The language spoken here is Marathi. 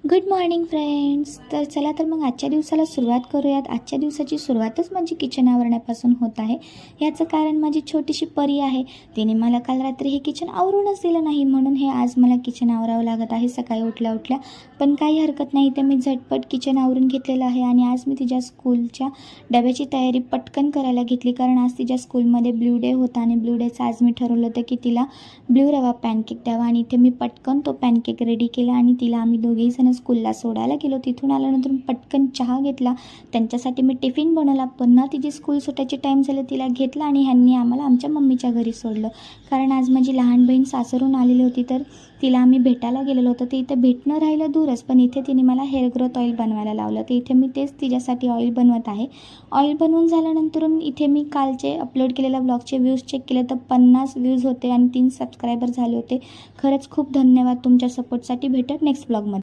Good morning friends. तर चला तर मग आजच्या दिवसाला सुरुवात करूयात. आजच्या दिवसाची सुरुवातच माझी किचन आवरण्यापासून होत आहे. याचं कारण माझी छोटीशी परी आहे. तिने मला काल रात्री हे किचन आवरूनच दिलं नाही, म्हणून हे आज मला किचन आवरावं लागत आहे सकाळी उठल्या उठल्या. पण काही हरकत नाही, तर मी झटपट किचन आवरून घेतलेलं आहे आणि आज मी तिच्या स्कूलच्या डब्याची तयारी पटकन करायला घेतली, कारण आज तिच्या स्कूलमध्ये ब्ल्यू डे होता आणि ब्ल्यू डेचं आज मी ठरवलं होतं की तिला ब्ल्यू रवा पॅनकेक द्यावा. आणि इथे मी पटकन तो पॅनकेक रेडी केला आणि तिला आम्ही दोघेही जण स्कूलला सोडायला गेलो. तिथून आल्यानंतर पटकन चहा घेतला, त्यांच्यासाठी मी टिफिन बनवला. पुन्हा तिची स्कूल सुटायची टाईम झालं, तिला घेतला आणि ह्यांनी आम्हाला आमच्या मम्मीच्या घरी सोडलं, कारण आज माझी लहान बहीण सासरून आलेली होती. तर तिला आम्ही भेटायला गेलेलो होतो. ते इथं भेटणं राहिलं दूरच, पण इथे तिने मला हेअर ग्रोथ ऑइल बनवायला लावलं. तर इथे मी तेच तिच्यासाठी ऑइल बनवत आहे. ऑइल बनवून झाल्यानंतर इथे मी कालचे अपलोड केलेल्या ब्लॉगचे व्ह्यूज चेक केले, तर 50 व्ह्यूज होते आणि 3 सबस्क्रायबर झाले होते. खरंच खूप धन्यवाद तुमच्या सपोर्टसाठी. भेटत नेक्स्ट ब्लॉगमध्ये.